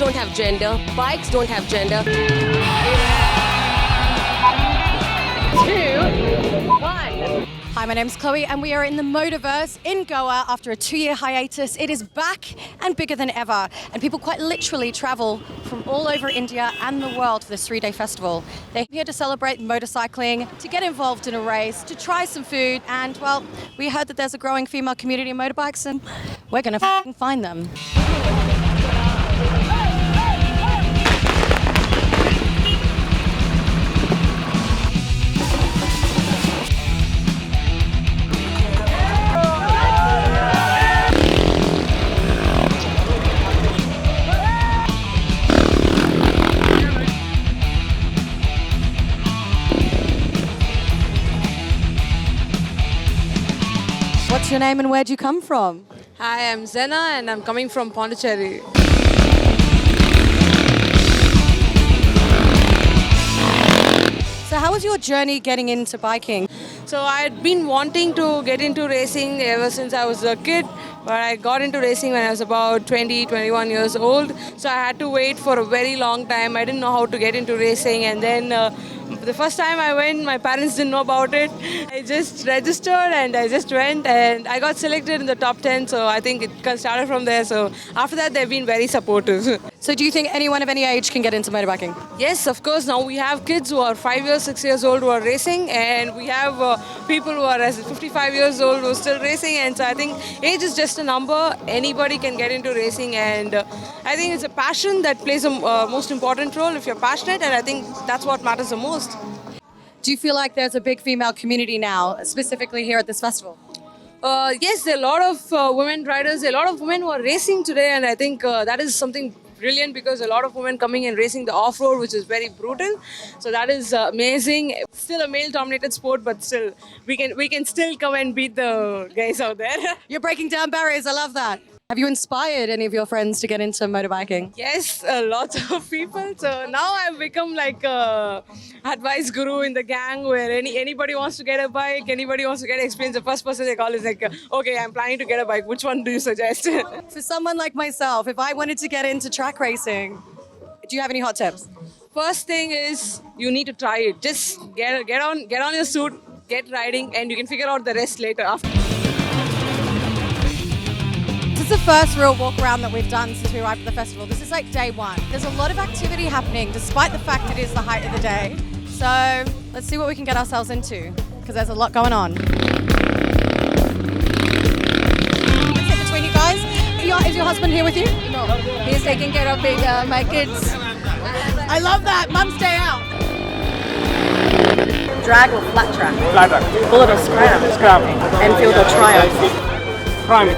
don't have gender. Bikes don't have gender. 2, 1. Hi, my name's Chloe and we are in the Motoverse in Goa after a 2-year hiatus. It is back and bigger than ever, and people quite literally travel from all over India and the world for this 3-day festival. They're here to celebrate motorcycling, to get involved in a race, to try some food, and well, we heard that there's a growing female community in motorbikes and we're gonna find them. What's your name and where'd you come from? Hi, I'm Zena and I'm coming from Pondicherry. So how was your journey getting into biking? So I had been wanting to get into racing ever since I was a kid, but I got into racing when I was about 20, 21 years old. So I had to wait for a very long time. I didn't know how to get into racing, and then the first time I went, my parents didn't know about it. I just registered and I just went and I got selected in the top 10, so I think it started from there. So after that, they've been very supportive. So do you think anyone of any age can get into motorbiking? Yes, of course. Now we have kids who are 5 years, 6 years old who are racing, and we have people who are 55 years old who are still racing. And so I think age is just a number. Anybody can get into racing, and I think it's a passion that plays a most important role if you're passionate, and I think that's what matters the most. Do you feel like there's a big female community now, specifically here at this festival? Yes, there are a lot of women riders, a lot of women who are racing today, and I think that is something brilliant because a lot of women coming and racing the off-road, which is very brutal. So that is amazing. Still a male-dominated sport, but still we can still come and beat the guys out there. You're breaking down barriers. I love that. Have you inspired any of your friends to get into motorbiking? Yes, lots of people. So now I've become like a advice guru in the gang where anybody wants to get a bike, anybody wants to get experience. The first person they call is like, okay, I'm planning to get a bike. Which one do you suggest? For someone like myself, if I wanted to get into track racing, do you have any hot tips? First thing is you need to try it. Just get on your suit, get riding, and you can figure out the rest later after. This is the first real walk around that we've done since we arrived at the festival. This is like day one. There's a lot of activity happening despite the fact it is the height of the day. So let's see what we can get ourselves into because there's a lot going on. Sit between you guys. Is your husband here with you? No, he's taking care of my kids. I love that. Mum, stay out. Drag or flat track? Flat track. Bullet or scram? Scram. Enfield or Triumph? Prime.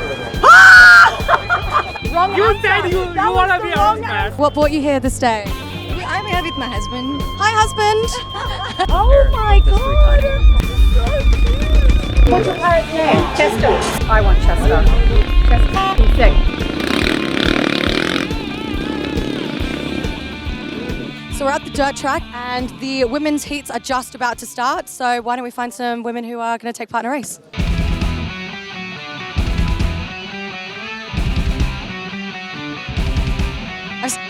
Wrong You answer. said you want to be a house man. What brought you here this day? I'm here with my husband. Hi, husband. Oh my god! What's your parrot's name? Chester. I want Chester. Chester. He's sick. So we're at the dirt track and the women's heats are just about to start. So why don't we find some women who are going to take part in a race?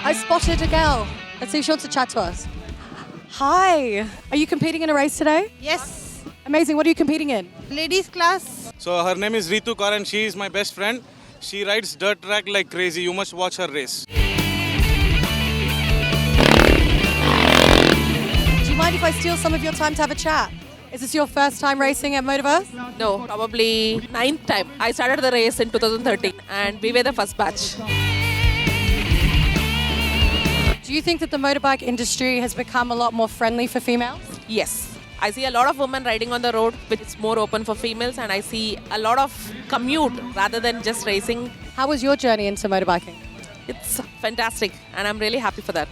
I spotted a girl. Let's see if she wants to chat to us. Hi. Are you competing in a race today? Yes, Amazing. What are you competing in? ladies class. So her name is Ritu Kaur and she is my best friend. She rides dirt track like crazy. You must watch her race. Do you mind if I steal some of your time to have a chat? Is this your first time racing at Motoverse? No, probably 9th time. I started the race in 2013 and we were the first batch. Do you think that the motorbike industry has become a lot more friendly for females? Yes. I see a lot of women riding on the road, which is more open for females, and I see a lot of commute rather than just racing. How was your journey into motorbiking? It's fantastic and I'm really happy for that.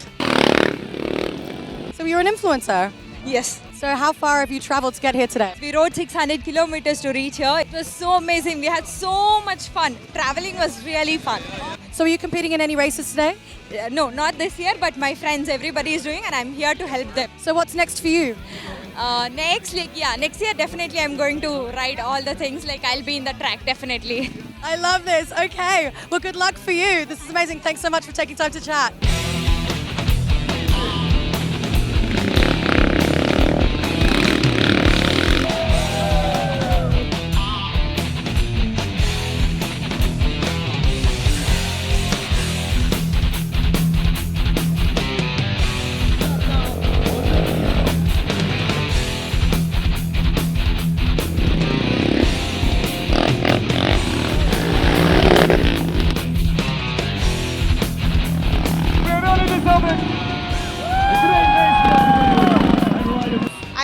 So you're an influencer. Yes. So how far have you traveled to get here today? We rode 600 kilometers to reach here. It was so amazing. We had so much fun. Traveling was really fun. So are you competing in any races today? No, not this year, but my friends, everybody is doing, and I'm here to help them. So what's next for you? Next year definitely I'm going to ride all the things. Like I'll be in the track definitely. I love this. Okay. Well, good luck for you. This is amazing. Thanks so much for taking time to chat.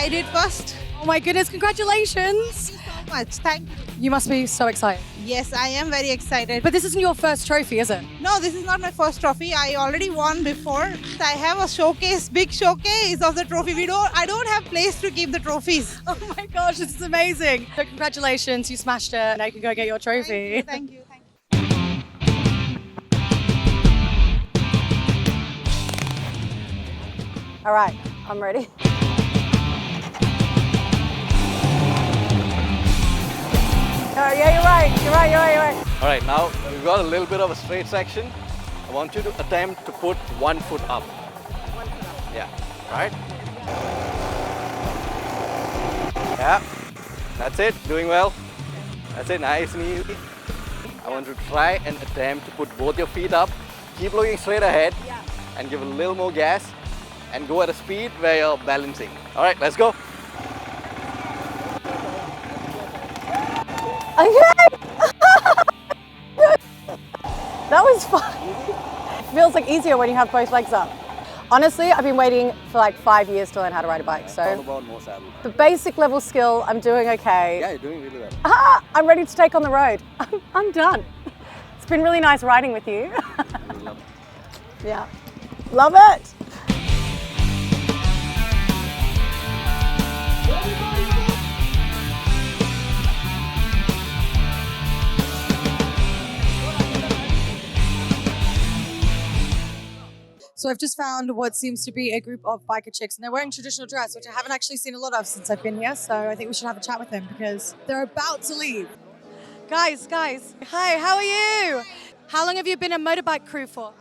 I did first. Oh my goodness, congratulations. Thank you so much. Thank you. You must be so excited. Yes, I am very excited. But this isn't your first trophy, is it? No, this is not my first trophy. I already won before. I have a showcase, big showcase of the trophy. I don't have place to keep the trophies. Oh my gosh, this is amazing. So congratulations, you smashed it. Now you can go get your trophy. Thank you. All right, I'm ready. Oh, yeah, you're right. All right, now we've got a little bit of a straight section. I want you to attempt to put 1 foot up. 1 foot up. Yeah, right? Yeah, that's it, doing well. That's it, nice and easy. I want you to try and attempt to put both your feet up. Keep looking straight ahead and give a little more gas and go at a speed where you're balancing. All right, let's go. Okay. That was fun. It feels like easier when you have both legs up. Honestly, I've been waiting for like 5 years to learn how to ride a bike. So All about more saddle. the basic level skill, I'm doing okay. Yeah, you're doing really well. I'm ready to take on the road. I'm done. It's been really nice riding with you. Yeah, love it. So I've just found what seems to be a group of biker chicks, and they're wearing traditional dress, which I haven't actually seen a lot of since I've been here. So I think we should have a chat with them because they're about to leave. Guys, hi, how are you? How long have you been a motorbike crew for?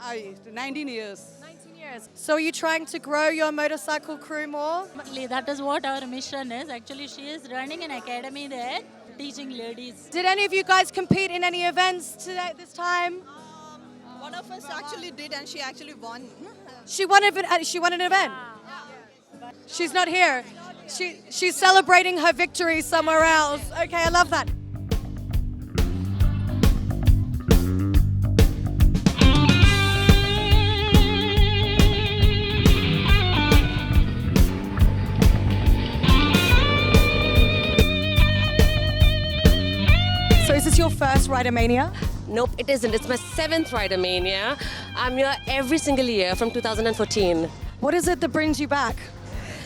19 years. 19 years. So are you trying to grow your motorcycle crew more? That is what our mission is. Actually, she is running an academy there, teaching ladies. Did any of you guys compete in any events today, this time? One of us actually did, and she actually won. She won an event? She's not here. She's celebrating her victory somewhere else. Okay, I love that. So is this your first Ridermania? Nope, it isn't. It's my 7th Ridermania. I'm here every single year from 2014. What is it that brings you back?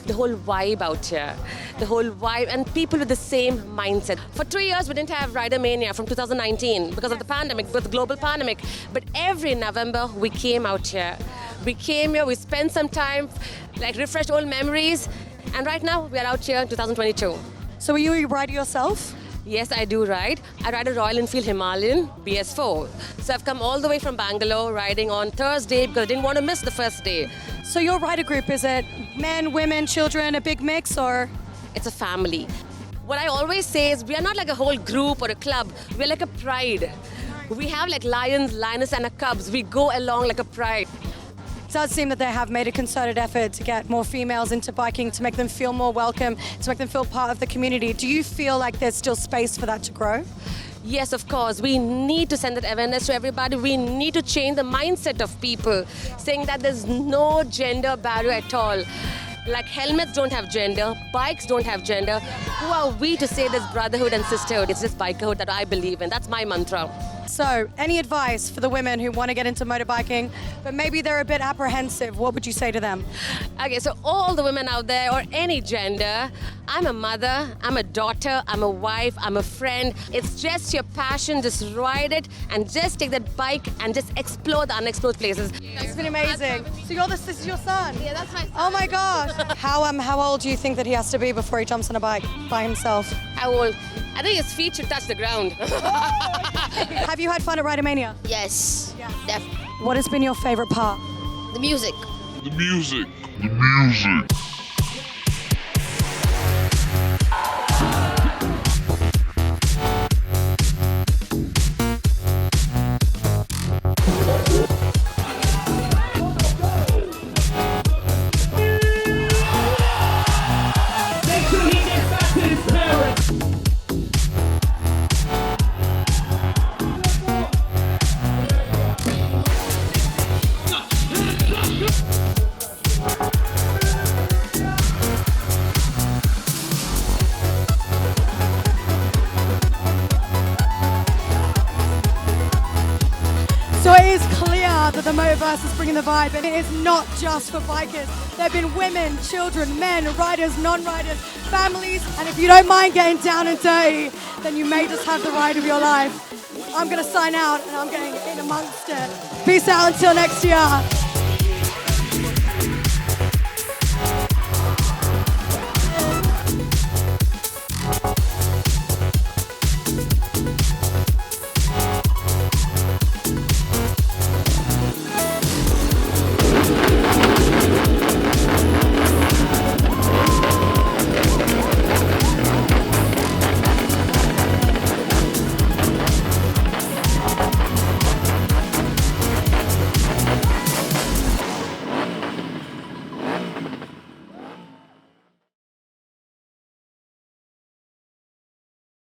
The whole vibe out here. The whole vibe and people with the same mindset. For 2 years, we didn't have Ridermania from 2019 because of the pandemic, because of the global pandemic. But every November, we came out here. We came here, we spent some time, like refreshed old memories. And right now, we are out here in 2022. So are you a rider yourself? Yes, I do ride. I ride a Royal Enfield Himalayan BS4. So I've come all the way from Bangalore riding on Thursday because I didn't want to miss the first day. So your rider group, is it men, women, children, a big mix, or? It's a family. What I always say is we are not like a whole group or a club. We're like a pride. We have like lions, lioness, and a cubs. We go along like a pride. It does seem that they have made a concerted effort to get more females into biking, to make them feel more welcome, to make them feel part of the community. Do you feel like there's still space for that to grow? Yes, of course. We need to send that awareness to everybody. We need to change the mindset of people, saying that there's no gender barrier at all. Like helmets don't have gender, bikes don't have gender. Who are we to say there's brotherhood and sisterhood? It's just bikerhood that I believe in. That's my mantra. So, any advice for the women who want to get into motorbiking, but maybe they're a bit apprehensive? What would you say to them? Okay, so all the women out there, or any gender, I'm a mother, I'm a daughter, I'm a wife, I'm a friend. It's just your passion, just ride it and just take that bike and just explore the unexplored places. It's been amazing. So this is your son? Yeah, that's my son. Oh my gosh. How old do you think that he has to be before he jumps on a bike by himself? How old? I think his feet should touch the ground. Have you had fun at Ridermania? Yes, definitely. What has been your favorite part? The music. The music. The music. that the Motoverse is bringing the vibe, and it is not just for bikers. There have been women, children, men, riders, non-riders, families, and if you don't mind getting down and dirty, then you may just have the ride of your life. I'm going to sign out, and I'm getting in amongst it. Peace out until next year.